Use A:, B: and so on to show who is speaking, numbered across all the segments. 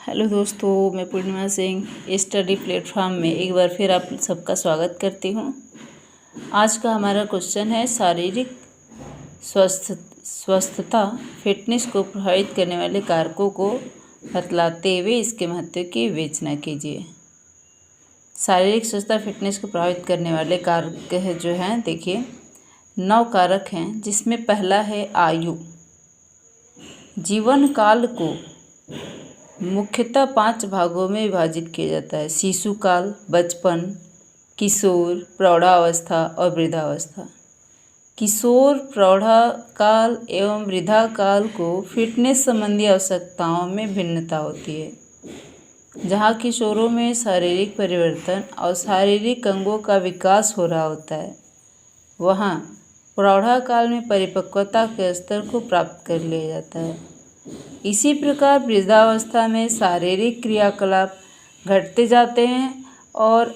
A: Hello दोस्तों, मैं पूर्णिमा Singh study platform में एक बार फिर आप सबका स्वागत करती हूँ। आज का हमारा क्वेश्चन है शारीरिक स्वस्थता फिटनेस को प्रभावित करने वाले कारकों को बतलाते हुए इसके महत्व की विवेचना कीजिए। शारीरिक स्वस्थता फिटनेस को प्रभावित करने वाले कारक जो हैं, देखिए 9 कारक हैं, जिसमें पहला है आयु। जीवन काल को मुख्यतः 5 भागों में विभाजित किया जाता है: शिशु काल, बचपन, किशोर, प्रौढ़ावस्था और वृद्धावस्था। किशोर, प्रौढ़ाकाल एवं वृद्धाकाल को फिटनेस संबंधी आवश्यकताओं में भिन्नता होती है। जहाँ किशोरों में शारीरिक परिवर्तन और शारीरिक अंगों का विकास हो रहा होता है, वहाँ प्रौढ़ाकाल में परिपक्वता के स्तर को प्राप्त कर लिया जाता है। इसी प्रकार वृद्धावस्था में शारीरिक क्रियाकलाप घटते जाते हैं और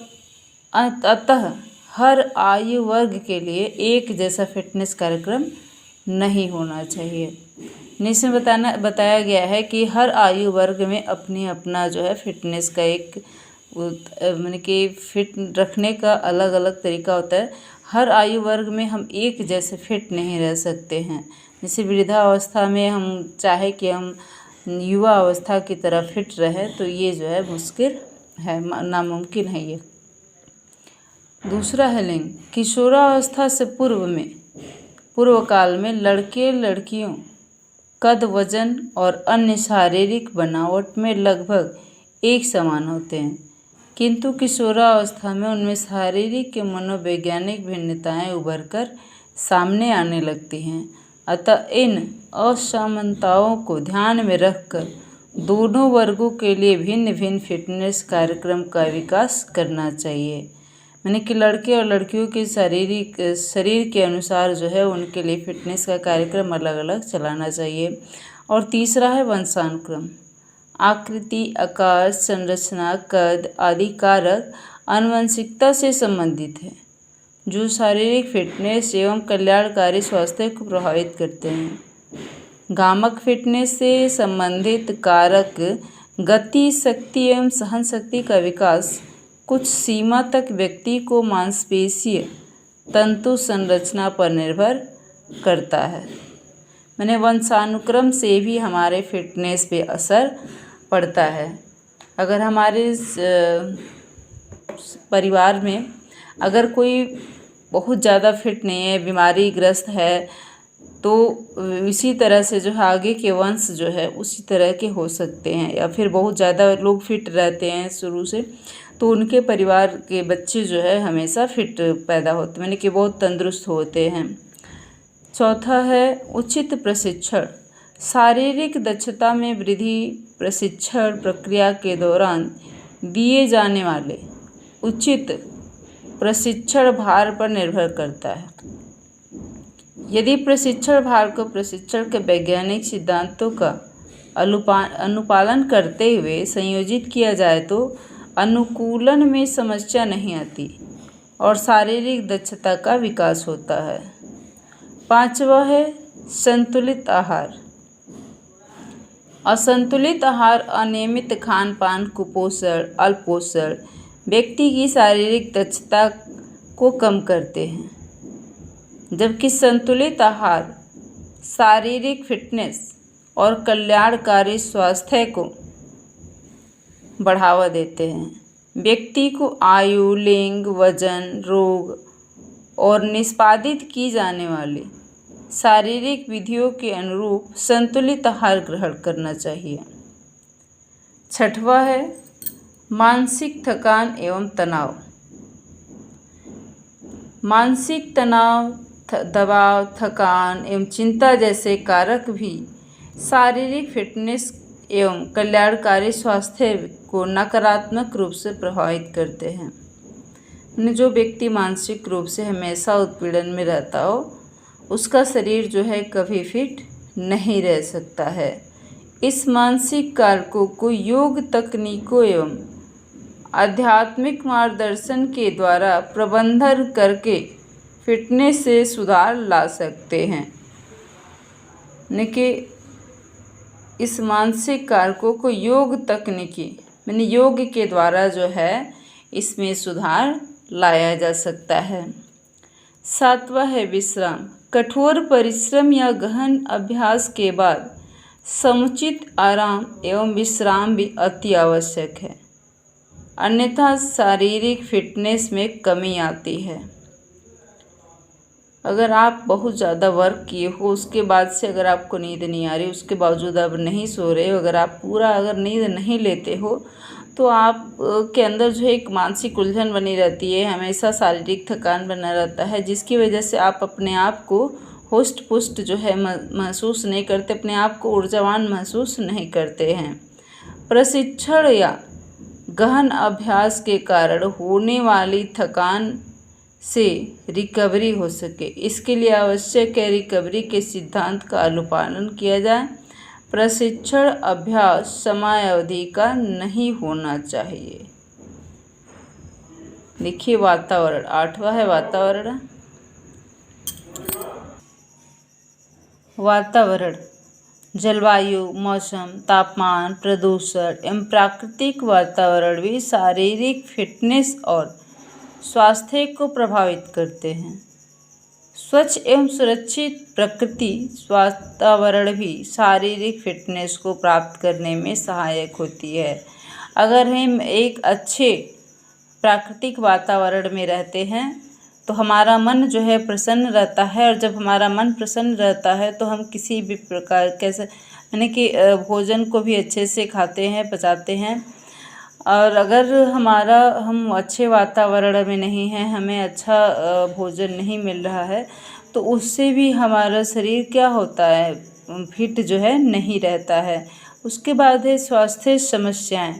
A: अतः हर आयु वर्ग के लिए एक जैसा फिटनेस कार्यक्रम नहीं होना चाहिए। इसमें बताया गया है कि हर आयु वर्ग में अपना जो है फिटनेस का एक माने कि फिट रखने का अलग अलग तरीका होता है। हर आयु वर्ग में हम एक जैसे फिट नहीं रह सकते हैं। जैसे वृद्धावस्था में हम चाहे कि हम युवा अवस्था की तरह फिट रहे, तो ये जो है मुश्किल है, नामुमकिन है ये। दूसरा है लिंग। किशोरावस्था से पूर्व काल में लड़के लड़कियों कद, वजन और अन्य शारीरिक बनावट में लगभग एक समान होते हैं, किंतु किशोरावस्था में उनमें शारीरिक के मनोवैज्ञानिक भिन्नताएं उभर कर सामने आने लगती हैं। अतः इन असमानताओं को ध्यान में रखकर दोनों वर्गों के लिए भिन्न भिन्न फिटनेस कार्यक्रम का विकास करना चाहिए। यानी कि लड़के और लड़कियों के शरीर के अनुसार जो है उनके लिए फिटनेस का कार्यक्रम अलग अलग चलाना चाहिए। और तीसरा है वंशानुक्रम। आकृति, आकार, संरचना, कद आदि कारक आनुवंशिकता से संबंधित है, जो शारीरिक फिटनेस एवं कल्याणकारी स्वास्थ्य को प्रभावित करते हैं। गामक फिटनेस से संबंधित कारक गति, शक्ति एवं सहन शक्ति का विकास कुछ सीमा तक व्यक्ति को मांसपेशीय तंतु संरचना पर निर्भर करता है। मैंने वंशानुक्रम से भी हमारे फिटनेस पे असर पड़ता है। अगर हमारे परिवार में अगर कोई बहुत ज़्यादा फिट नहीं है, बीमारी ग्रस्त है, तो इसी तरह से जो है आगे के वंश जो है उसी तरह के हो सकते हैं। या फिर बहुत ज़्यादा लोग फिट रहते हैं शुरू से, तो उनके परिवार के बच्चे जो है हमेशा फिट पैदा होते हैं, यानी कि बहुत तंदुरुस्त होते हैं। चौथा है उचित प्रशिक्षण। शारीरिक दक्षता में वृद्धि प्रशिक्षण प्रक्रिया के दौरान दिए जाने वाले उचित प्रशिक्षण भार पर निर्भर करता है। यदि प्रशिक्षण भार को प्रशिक्षण के वैज्ञानिक सिद्धांतों का अनुपालन करते हुए संयोजित किया जाए तो अनुकूलन में समस्या नहीं आती और शारीरिक दक्षता का विकास होता है। पांचवा है संतुलित आहार। असंतुलित आहार, अनियमित खान पान, कुपोषण, अल्पोषण व्यक्ति की शारीरिक दक्षता को कम करते हैं, जबकि संतुलित आहार शारीरिक फिटनेस और कल्याणकारी स्वास्थ्य को बढ़ावा देते हैं। व्यक्ति को आयु, लिंग, वजन, रोग और निष्पादित की जाने वाली शारीरिक विधियों के अनुरूप संतुलित आहार ग्रहण करना चाहिए। छठवां है मानसिक थकान एवं तनाव। मानसिक तनाव, दबाव, थकान एवं चिंता जैसे कारक भी शारीरिक फिटनेस एवं कल्याणकारी स्वास्थ्य को नकारात्मक रूप से प्रभावित करते हैं। जो व्यक्ति मानसिक रूप से हमेशा उत्पीड़न में रहता हो, उसका शरीर जो है कभी फिट नहीं रह सकता है। इस मानसिक कारकों को योग तकनीकों एवं आध्यात्मिक मार्गदर्शन के द्वारा प्रबंधन करके फिटनेस से सुधार ला सकते हैं। यानी कि इस मानसिक कारकों को योग तकनीकी यानी योग के द्वारा जो है इसमें सुधार लाया जा सकता है। 7वां है विश्राम। कठोर परिश्रम या गहन अभ्यास के बाद समुचित आराम एवं विश्राम भी अति आवश्यक है, अन्यथा शारीरिक फिटनेस में कमी आती है। अगर आप बहुत ज़्यादा वर्क किए हो, उसके बाद से अगर आपको नींद नहीं आ रही, उसके बावजूद आप नहीं सो रहे हो, अगर नींद नहीं लेते हो तो आप के अंदर जो है एक मानसिक उलझन बनी रहती है, हमेशा शारीरिक थकान बना रहता है, जिसकी वजह से आप अपने आप को होस्ट पुष्ट जो है महसूस नहीं करते, अपने आप को ऊर्जावान महसूस नहीं करते हैं। प्रशिक्षण या गहन अभ्यास के कारण होने वाली थकान से रिकवरी हो सके, इसके लिए आवश्यक है रिकवरी के सिद्धांत का अनुपालन किया जाए। प्रशिक्षण अभ्यास समयावधि का नहीं होना चाहिए। देखिए वातावरण, 8वां है वातावरण। वातावरण जलवायु, मौसम, तापमान, प्रदूषण एवं प्राकृतिक वातावरण भी शारीरिक फिटनेस और स्वास्थ्य को प्रभावित करते हैं। स्वच्छ एवं सुरक्षित प्रकृति वातावरण भी शारीरिक फिटनेस को प्राप्त करने में सहायक होती है। अगर हम एक अच्छे प्राकृतिक वातावरण में रहते हैं तो हमारा मन जो है प्रसन्न रहता है, और जब हमारा मन प्रसन्न रहता है तो हम किसी भी प्रकार कैसे यानी कि भोजन को भी अच्छे से खाते हैं, पचाते हैं। और अगर हम अच्छे वातावरण में नहीं हैं, हमें अच्छा भोजन नहीं मिल रहा है, तो उससे भी हमारा शरीर क्या होता है, फिट जो है नहीं रहता है। उसके बाद है स्वास्थ्य समस्याएं।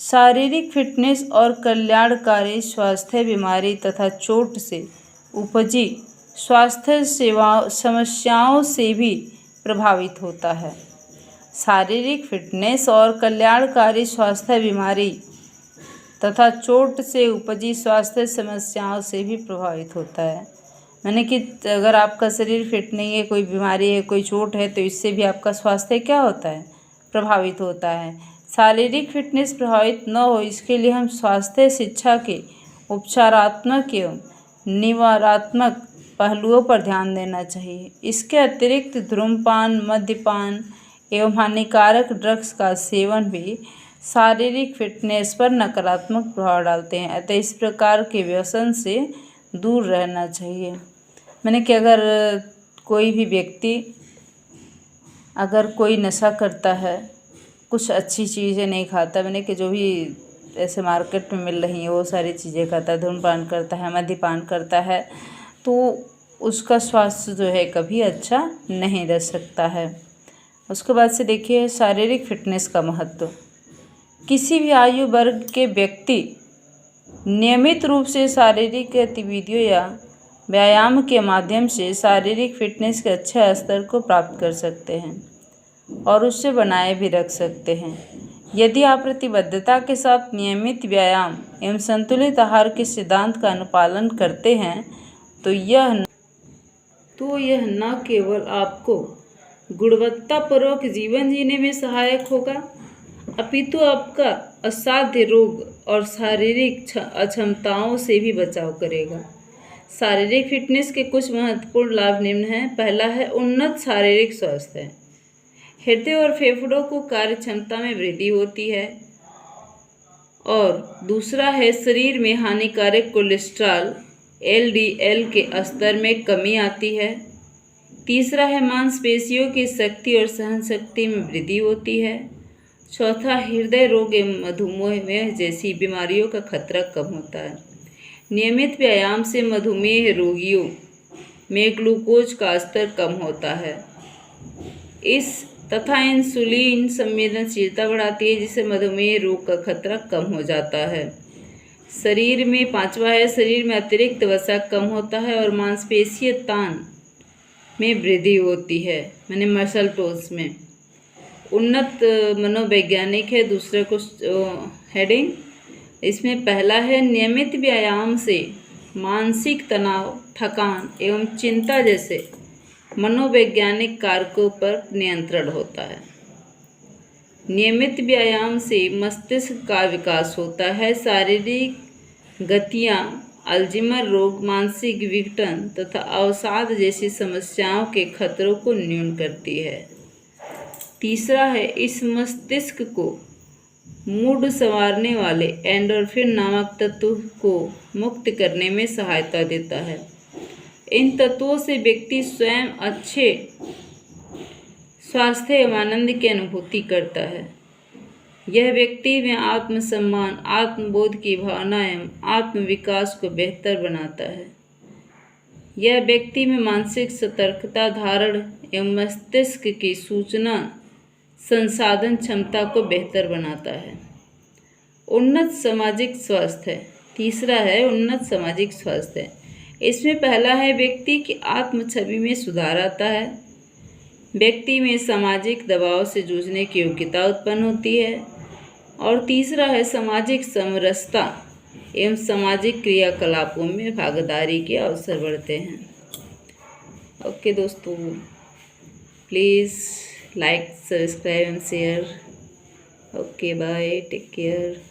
A: शारीरिक फिटनेस और कल्याणकारी स्वास्थ्य बीमारी तथा चोट से उपजी स्वास्थ्य समस्याओं से भी प्रभावित होता है। शारीरिक फिटनेस और कल्याणकारी स्वास्थ्य बीमारी तथा चोट से उपजी स्वास्थ्य समस्याओं से भी प्रभावित होता है। यानी कि अगर आपका शरीर फिट नहीं है, कोई बीमारी है, कोई चोट है, तो इससे भी आपका स्वास्थ्य क्या होता है, प्रभावित होता है। शारीरिक फिटनेस प्रभावित न हो, इसके लिए हम स्वास्थ्य शिक्षा के उपचारात्मक एवं निवारात्मक पहलुओं पर ध्यान देना चाहिए। इसके अतिरिक्त धूम्रपान, मद्यपान एवं हानिकारक ड्रग्स का सेवन भी शारीरिक फिटनेस पर नकारात्मक प्रभाव डालते हैं, अतः इस प्रकार के व्यसन से दूर रहना चाहिए। मैंने कि अगर कोई भी व्यक्ति अगर कोई नशा करता है, कुछ अच्छी चीज़ें नहीं खाता, मैंने कि जो भी ऐसे मार्केट में मिल रही हैं वो सारी चीज़ें खाता है, धूम्रपान करता है, मद्यपान करता है, तो उसका स्वास्थ्य जो है कभी अच्छा नहीं रह सकता है। उसके बाद से देखिए शारीरिक फिटनेस का महत्व। किसी भी आयु वर्ग के व्यक्ति नियमित रूप से शारीरिक गतिविधियों या व्यायाम के माध्यम से शारीरिक फिटनेस के अच्छे स्तर को प्राप्त कर सकते हैं और उससे बनाए भी रख सकते हैं। यदि आप प्रतिबद्धता के साथ नियमित व्यायाम एवं संतुलित आहार के सिद्धांत का अनुपालन करते हैं तो यह न केवल आपको गुणवत्तापूर्वक जीवन जीने में सहायक होगा, अपितु आपका असाध्य रोग और शारीरिक अक्षमताओं से भी बचाव करेगा। शारीरिक फिटनेस के कुछ महत्वपूर्ण लाभ निम्न हैं। पहला है उन्नत शारीरिक स्वास्थ्य। हृदय और फेफड़ों को कार्य क्षमता में वृद्धि होती है। और दूसरा है शरीर में हानिकारक कोलेस्ट्रॉल LDL के स्तर में कमी आती है। तीसरा है मांसपेशियों की शक्ति और सहन शक्ति में वृद्धि होती है। चौथा हृदय रोग एवं मधुमेह जैसी बीमारियों का खतरा कम होता है। नियमित व्यायाम से मधुमेह रोगियों में ग्लूकोज का स्तर कम होता है तथा इंसुलिन संवेदनशीलता बढ़ाती है, जिससे मधुमेह रोग का खतरा कम हो जाता है। शरीर में पांचवा है शरीर में अतिरिक्त वसा कम होता है और मांसपेशीय तान में वृद्धि होती है, मैंने मसल टोन्स में। उन्नत मनोवैज्ञानिक है दूसरे को हेडिंग। इसमें पहला है नियमित व्यायाम से मानसिक तनाव, थकान एवं चिंता जैसे मनोवैज्ञानिक कारकों पर नियंत्रण होता है। नियमित व्यायाम से मस्तिष्क का विकास होता है। शारीरिक गतियाँ अल्जीमर रोग, मानसिक विघटन तथा अवसाद जैसी समस्याओं के खतरों को न्यून करती है। तीसरा है, इस मस्तिष्क को मूड संवारने वाले एंडोर्फिन नामक तत्व को मुक्त करने में सहायता देता है। इन तत्वों से व्यक्ति स्वयं अच्छे स्वास्थ्य एवं आनंद की अनुभूति करता है। यह व्यक्ति में आत्मसम्मान, आत्मबोध की भावना एवं आत्मविकास को बेहतर बनाता है। यह व्यक्ति में मानसिक सतर्कता, धारण एवं मस्तिष्क की सूचना संसाधन क्षमता को बेहतर बनाता है। उन्नत सामाजिक स्वास्थ्य। तीसरा है उन्नत सामाजिक स्वास्थ्य। इसमें पहला है व्यक्ति की आत्म छवि में सुधार आता है। व्यक्ति में सामाजिक दबाव से जूझने की योग्यता उत्पन्न होती है। और तीसरा है सामाजिक समरसता एवं सामाजिक क्रियाकलापों में भागीदारी के अवसर बढ़ते हैं। ओके दोस्तों, please like, subscribe and share. Okay, bye, take care.